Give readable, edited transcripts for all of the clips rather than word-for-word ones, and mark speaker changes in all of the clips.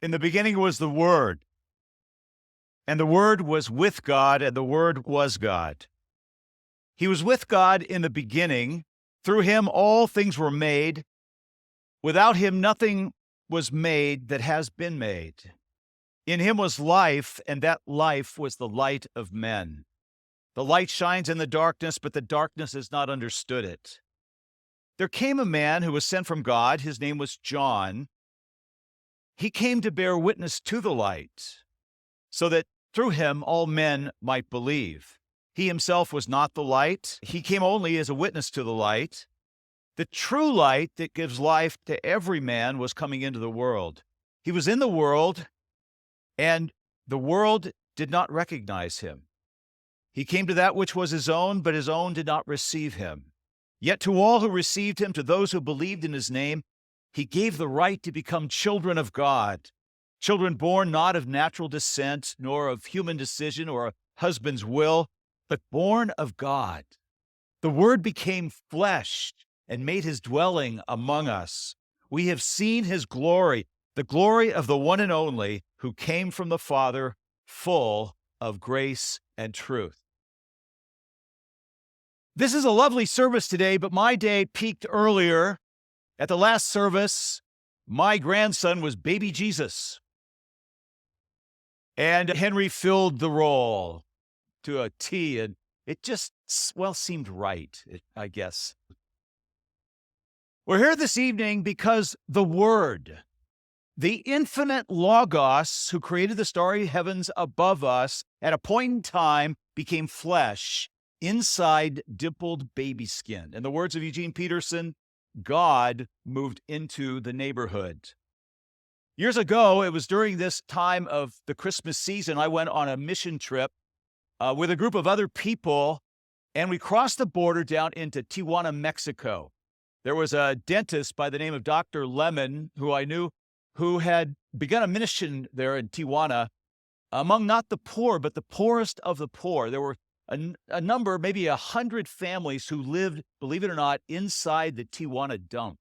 Speaker 1: In the beginning was the Word, and the Word was with God, and the Word was God. He was with God in the beginning. Through him all things were made. Without him nothing was made that has been made. In him was life, and that life was the light of men. The light shines in the darkness, but the darkness has not understood it. There came a man who was sent from God. His name was John. He came to bear witness to the light, so that through him all men might believe. He himself was not the light. He came only as a witness to the light. The true light that gives life to every man was coming into the world. He was in the world, and the world did not recognize him. He came to that which was his own, but his own did not receive him. Yet to all who received him, to those who believed in his name, he gave the right to become children of God, children born not of natural descent, nor of human decision or a husband's will, but born of God. The Word became flesh and made his dwelling among us. We have seen his glory, the glory of the one and only who came from the Father, full of grace and truth. This is a lovely service today, but my day peaked earlier. At the last service, my grandson was baby Jesus. And Henry filled the role to a T, and it just, seemed right, I guess. We're here this evening because the Word, the infinite Logos who created the starry heavens above us, at a point in time became flesh inside dimpled baby skin. In the words of Eugene Peterson, God moved into the neighborhood. Years ago, it was during this time of the Christmas season, I went on a mission trip with a group of other people, and we crossed the border down into Tijuana, Mexico. There was a dentist by the name of Dr. Lemon, who I knew, who had begun a mission there in Tijuana among not the poor, but the poorest of the poor. There were a number, maybe 100 families who lived, believe it or not, inside the Tijuana dump.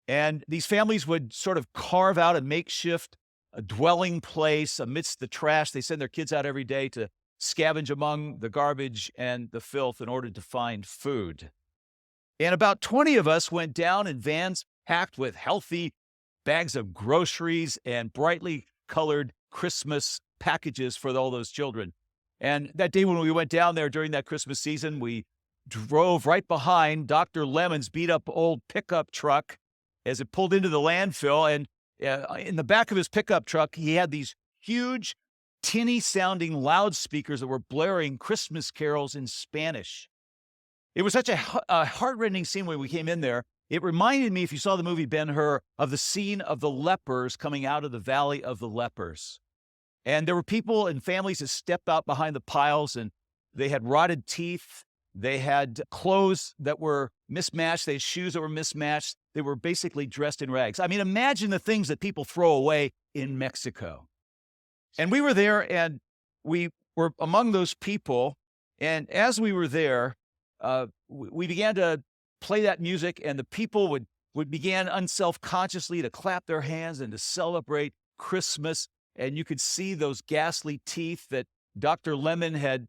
Speaker 1: And these families would sort of carve out a makeshift dwelling place amidst the trash. They send their kids out every day to scavenge among the garbage and the filth in order to find food. And about 20 of us went down in vans packed with healthy bags of groceries and brightly colored Christmas packages for all those children. And that day when we went down there during that Christmas season, we drove right behind Dr. Lemon's beat-up old pickup truck as it pulled into the landfill. And in the back of his pickup truck, he had these huge, tinny-sounding loudspeakers that were blaring Christmas carols in Spanish. It was such a heart-rending scene when we came in there. It reminded me, if you saw the movie Ben-Hur, of the scene of the lepers coming out of the Valley of the Lepers. And there were people and families that stepped out behind the piles, and they had rotted teeth. They had clothes that were mismatched. They had shoes that were mismatched. They were basically dressed in rags. I mean, imagine the things that people throw away in Mexico. And we were there, and we were among those people. And as we were there, we began to play that music, and the people would begin unselfconsciously to clap their hands and to celebrate Christmas. And you could see those ghastly teeth that Dr. Lemon had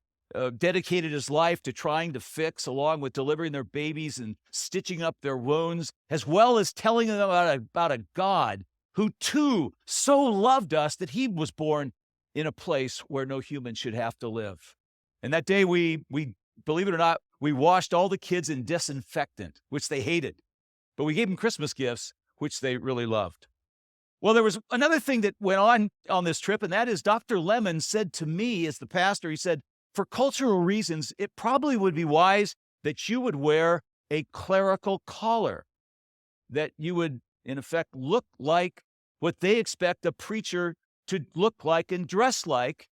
Speaker 1: dedicated his life to trying to fix, along with delivering their babies and stitching up their wounds, as well as telling them about a God who too so loved us that he was born in a place where no human should have to live. And that day we believe it or not, we washed all the kids in disinfectant, which they hated, but we gave them Christmas gifts, which they really loved. Well, there was another thing that went on this trip, and that is Dr. Lemon said to me as the pastor, he said, for cultural reasons, it probably would be wise that you would wear a clerical collar, that you would, in effect, look like what they expect a preacher to look like and dress like.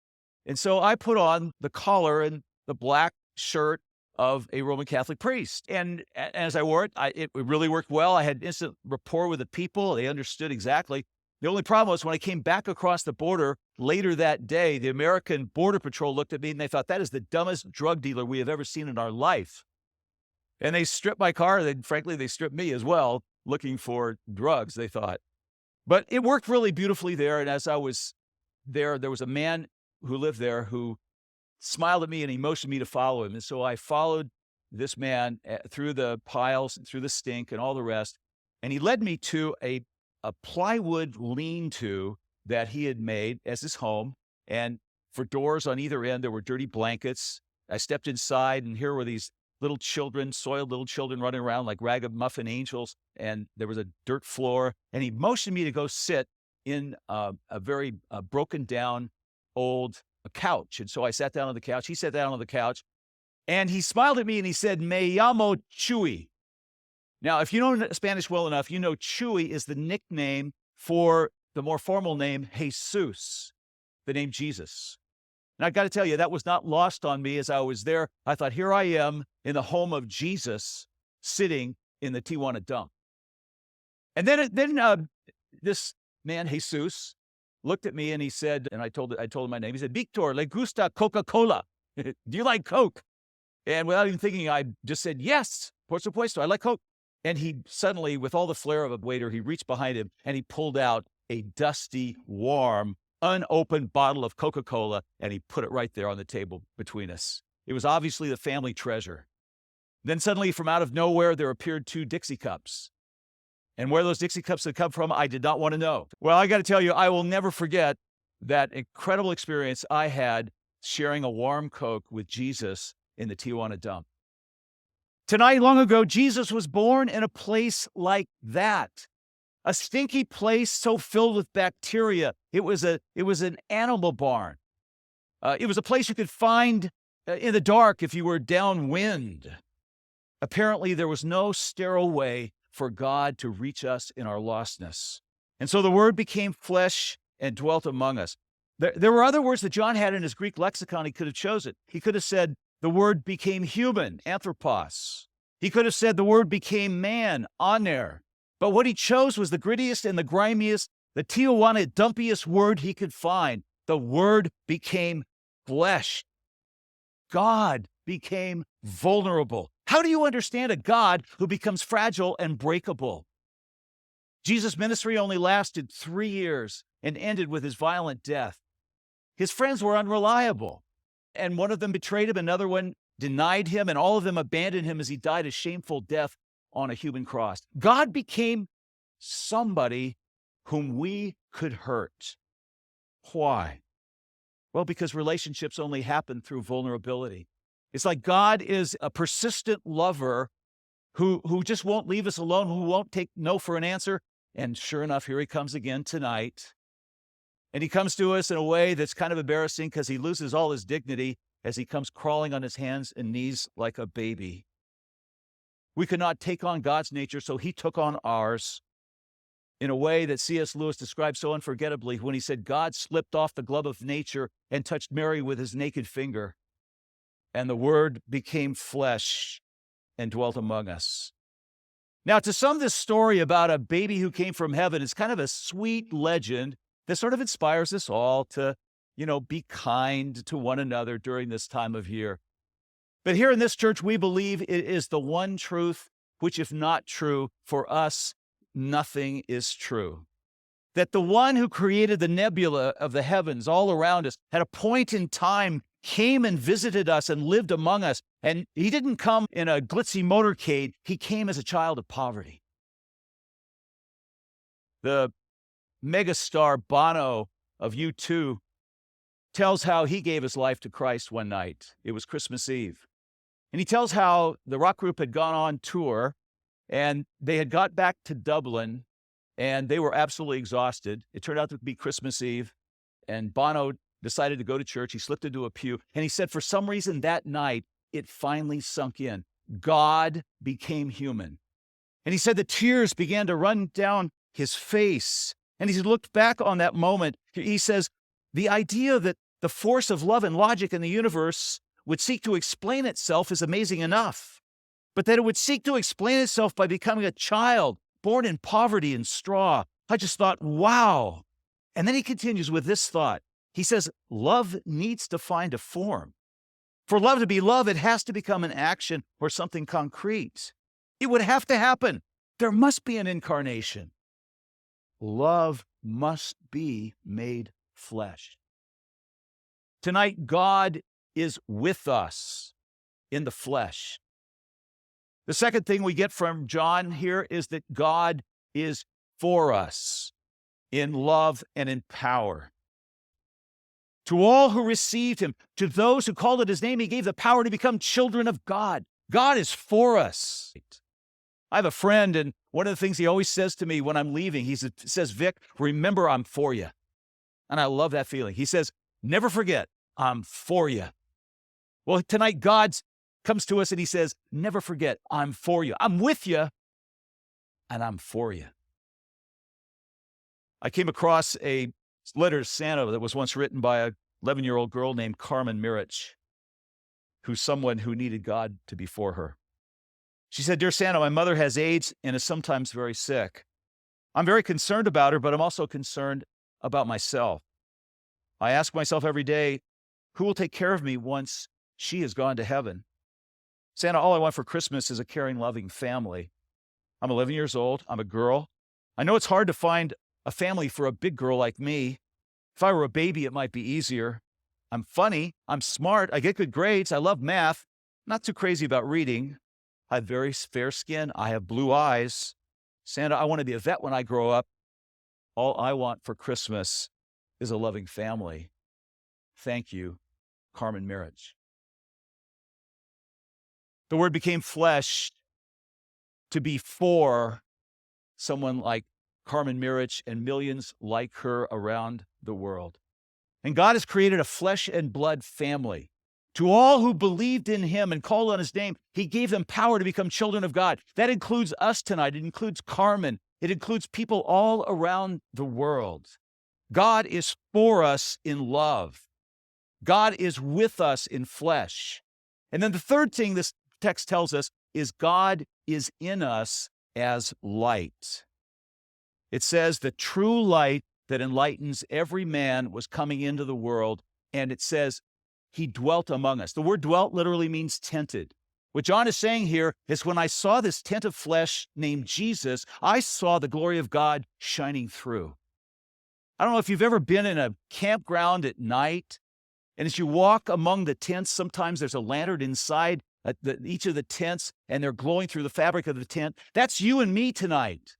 Speaker 1: And so I put on the collar and the black shirt of a Roman Catholic priest. And as I wore it, it really worked well. I had instant rapport with the people. They understood exactly. The only problem was when I came back across the border later that day, the American Border Patrol looked at me and they thought, that is the dumbest drug dealer we have ever seen in our life. And they stripped my car. Frankly, they stripped me as well, looking for drugs, they thought. But it worked really beautifully there. And as I was there was a man who lived there who smiled at me and he motioned me to follow him. And so I followed this man through the piles, through the stink and all the rest. And he led me to a plywood lean-to that he had made as his home. And for doors on either end, there were dirty blankets. I stepped inside and here were these little children, soiled little children running around like ragamuffin angels. And there was a dirt floor. And he motioned me to go sit in a very broken down old couch. And so I sat down on the couch. He sat down on the couch and he smiled at me and he said, "Me llamo Chuy." Now, if you know Spanish well enough, you know Chuy is the nickname for the more formal name, Jesus, the name Jesus. And I got to tell you, that was not lost on me as I was there. I thought, here I am in the home of Jesus, sitting in the Tijuana dump. And then this man, Jesus, looked at me and he said, and I told him my name. He said, "Victor, le gusta Coca-Cola?" "Do you like Coke?" And without even thinking, I just said, "Yes, por supuesto, I like Coke." And he suddenly, with all the flair of a waiter, he reached behind him and he pulled out a dusty, warm, unopened bottle of Coca-Cola and he put it right there on the table between us. It was obviously the family treasure. Then suddenly, from out of nowhere, there appeared 2 Dixie cups. And where those Dixie cups had come from, I did not want to know. Well, I got to tell you, I will never forget that incredible experience I had sharing a warm Coke with Jesus in the Tijuana dump. Tonight, long ago, Jesus was born in a place like that. A stinky place so filled with bacteria. It was an animal barn. It was a place you could find in the dark if you were downwind. Apparently, there was no sterile way for God to reach us in our lostness. And so the Word became flesh and dwelt among us. There were other words that John had in his Greek lexicon he could have chosen. He could have said, the Word became human, anthropos. He could have said the Word became man, aner. But what he chose was the grittiest and the grimiest, the Tijuana dumpiest word he could find. The Word became flesh. God became vulnerable. How do you understand a God who becomes fragile and breakable? Jesus' ministry only lasted 3 years and ended with his violent death. His friends were unreliable, and one of them betrayed him, another one denied him, and all of them abandoned him as he died a shameful death on a human cross. God became somebody whom we could hurt. Why? Well, because relationships only happen through vulnerability. It's like God is a persistent lover who just won't leave us alone, who won't take no for an answer. And sure enough, here he comes again tonight. And he comes to us in a way that's kind of embarrassing because he loses all his dignity as he comes crawling on his hands and knees like a baby. We could not take on God's nature, so he took on ours in a way that C.S. Lewis described so unforgettably when he said, God slipped off the glove of nature and touched Mary with his naked finger. And the Word became flesh and dwelt among us. Now, to some, this story about a baby who came from heaven is kind of a sweet legend that sort of inspires us all to, be kind to one another during this time of year. But here in this church, we believe it is the one truth, which if not true, for us, nothing is true. That the one who created the nebula of the heavens all around us at a point in time came and visited us and lived among us. And he didn't come in a glitzy motorcade. He came as a child of poverty. The megastar Bono of U2 tells how he gave his life to Christ one night. It was Christmas Eve. And he tells how the rock group had gone on tour and they had got back to Dublin and they were absolutely exhausted. It turned out to be Christmas Eve and Bono decided to go to church. He slipped into a pew and he said, for some reason that night, it finally sunk in. God became human. And he said the tears began to run down his face. And he looked back on that moment. He says, the idea that the force of love and logic in the universe would seek to explain itself is amazing enough. But that it would seek to explain itself by becoming a child born in poverty and straw. I just thought, wow. And then he continues with this thought. He says, love needs to find a form. For love to be love, it has to become an action or something concrete. It would have to happen. There must be an incarnation. love must be made flesh. Tonight, God is with us in the flesh. The second thing we get from John here is that God is for us in love and in power. To all who received him, to those who called it his name, he gave the power to become children of God. God is for us. I have a friend, and one of the things he always says to me when I'm leaving, he says, Vic, remember I'm for you. And I love that feeling. He says, never forget, I'm for you. Well, tonight God comes to us and he says, never forget, I'm for you. I'm with you, and I'm for you. I came across a letter to Santa that was once written by a 11-year-old girl named Carmen Mirich, who's someone who needed God to be for her. She said, Dear Santa, my mother has AIDS and is sometimes very sick. I'm very concerned about her, but I'm also concerned about myself. I ask myself every day, who will take care of me once she has gone to heaven? Santa, all I want for Christmas is a caring, loving family. I'm 11 years old. I'm a girl. I know it's hard to find a family for a big girl like me. If I were a baby, it might be easier. I'm funny. I'm smart. I get good grades. I love math. Not too crazy about reading. I have very fair skin. I have blue eyes. Santa, I want to be a vet when I grow up. All I want for Christmas is a loving family. Thank you, Carmen Mirich. The Word became flesh to be for someone like Carmen Mirich and millions like her around the world. And God has created a flesh and blood family. To all who believed in him and called on his name, he gave them power to become children of God. That includes us tonight. It includes Carmen. It includes people all around the world. God is for us in love. God is with us in flesh. And then the third thing this text tells us is God is in us as light. It says the true light that enlightens every man was coming into the world, and it says he dwelt among us. The word dwelt literally means tented. What John is saying here is when I saw this tent of flesh named Jesus, I saw the glory of God shining through. I don't know if you've ever been in a campground at night, and as you walk among the tents, sometimes there's a lantern inside each of the tents, and they're glowing through the fabric of the tent. That's you and me tonight.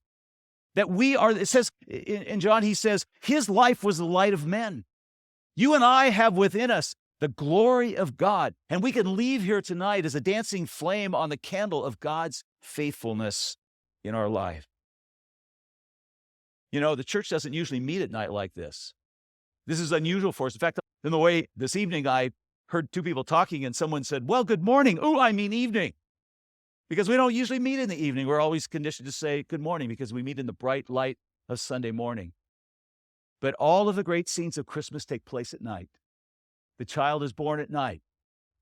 Speaker 1: That we are, it says in John, he says, his life was the light of men. You and I have within us the glory of God, and we can leave here tonight as a dancing flame on the candle of God's faithfulness in our life. You know, the church doesn't usually meet at night like this. This is unusual for us. In fact, in the way this evening I heard two people talking and someone said, well, good morning. Oh, I mean evening. Because we don't usually meet in the evening. We're always conditioned to say good morning because we meet in the bright light of Sunday morning. But all of the great scenes of Christmas take place at night. The child is born at night.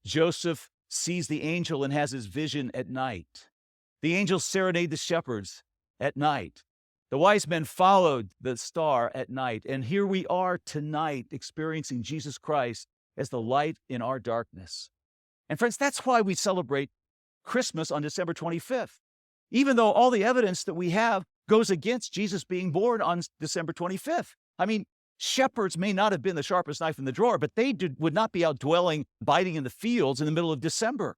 Speaker 1: Joseph sees the angel and has his vision at night. The angels serenade the shepherds at night. The wise men followed the star at night. And here we are tonight experiencing Jesus Christ as the light in our darkness. And friends, that's why we celebrate Christmas on December 25th. Even though all the evidence that we have goes against Jesus being born on December 25th. I mean, shepherds may not have been the sharpest knife in the drawer, but they would not be out dwelling, biting in the fields in the middle of December.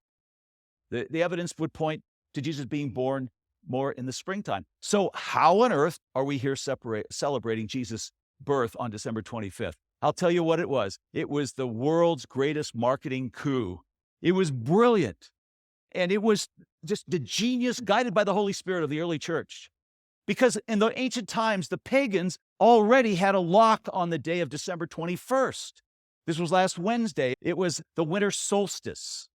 Speaker 1: The evidence would point to Jesus being born more in the springtime. So how on earth are we here celebrating Jesus' birth on December 25th? I'll tell you what it was. It was the world's greatest marketing coup. It was brilliant. And it was just the genius guided by the Holy Spirit of the early church. Because in the ancient times, the pagans already had a lock on the day of December 21st. This was last Wednesday. It was the winter solstice.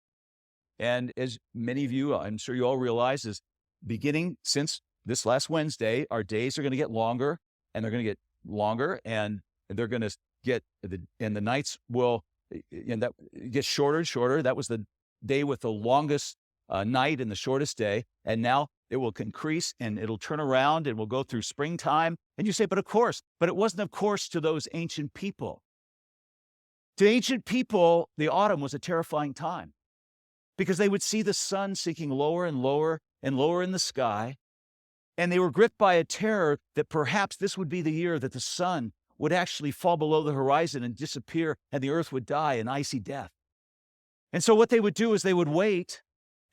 Speaker 1: And as many of you, I'm sure you all realize, is beginning since this last Wednesday, our days are going to get longer, and they're going to get longer, and they're going to get, and the nights will, and that gets shorter and shorter. That was the day with the longest night and the shortest day. And now it will increase and it'll turn around and we'll go through springtime. And you say, but it wasn't of course to those ancient people. To ancient people, the autumn was a terrifying time because they would see the sun sinking lower and lower and lower in the sky. And they were gripped by a terror that perhaps this would be the year that the sun would actually fall below the horizon and disappear, and the earth would die an icy death. And so what they would do is they would wait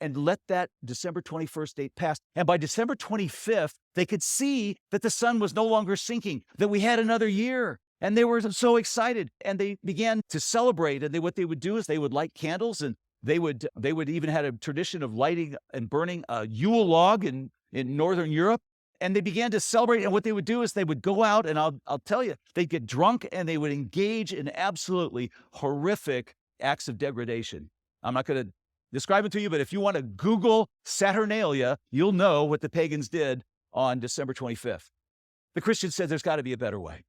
Speaker 1: and let that December 21st date pass. And by December 25th, they could see that the sun was no longer sinking, that we had another year. And they were so excited, and they began to celebrate. And what they would do is they would light candles, and they would even had a tradition of lighting and burning a Yule log in Northern Europe. And they began to celebrate. And what they would do is they would go out, and I'll tell you, they'd get drunk, and they would engage in absolutely horrific acts of degradation. I'm not going to describe it to you, but if you want to Google Saturnalia, you'll know what the pagans did on December 25th. The Christians said there's got to be a better way.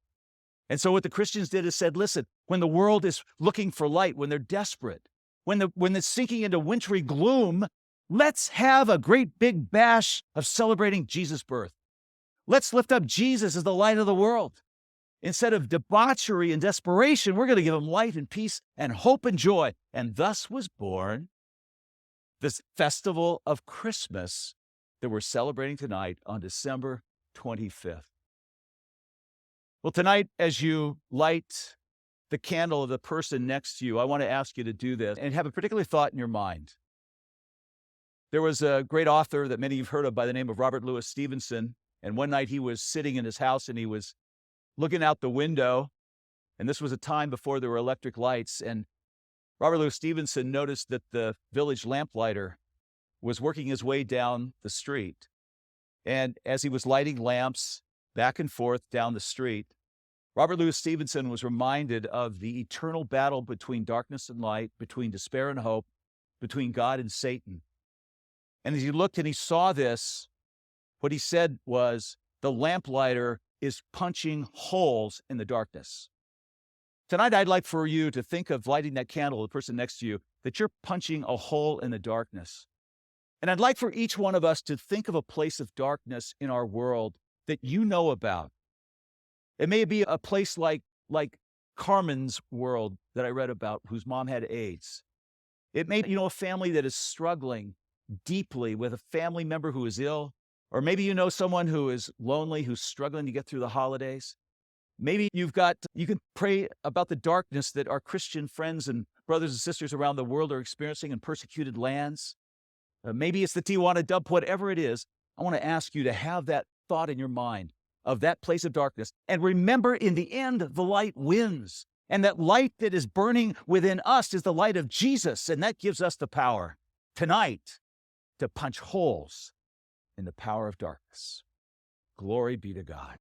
Speaker 1: And so what the Christians did is said, listen, when the world is looking for light, when they're desperate, when it's sinking into wintry gloom, let's have a great big bash of celebrating Jesus' birth. Let's lift up Jesus as the light of the world. Instead of debauchery and desperation, we're going to give him light and peace and hope and joy. And thus was born this festival of Christmas that we're celebrating tonight on December 25th. Well, tonight, as you light the candle of the person next to you, I want to ask you to do this and have a particular thought in your mind. There was a great author that many of you have heard of by the name of Robert Louis Stevenson. And one night he was sitting in his house and he was looking out the window. And this was a time before there were electric lights. And Robert Louis Stevenson noticed that the village lamplighter was working his way down the street. And as he was lighting lamps back and forth down the street, Robert Louis Stevenson was reminded of the eternal battle between darkness and light, between despair and hope, between God and Satan. And as he looked and he saw this, what he said was, the lamplighter is punching holes in the darkness. Tonight, I'd like for you to think of lighting that candle, the person next to you, that you're punching a hole in the darkness. And I'd like for each one of us to think of a place of darkness in our world that you know about. It may be a place like Carmen's world that I read about, whose mom had AIDS. It may be, a family that is struggling deeply with a family member who is ill. Or maybe you know someone who is lonely, who's struggling to get through the holidays. Maybe you can pray about the darkness that our Christian friends and brothers and sisters around the world are experiencing in persecuted lands. Maybe it's the Tijuana dump, whatever it is. I want to ask you to have that thought in your mind of that place of darkness. And remember, in the end, the light wins. And that light that is burning within us is the light of Jesus. And that gives us the power tonight to punch holes in the power of darkness. Glory be to God.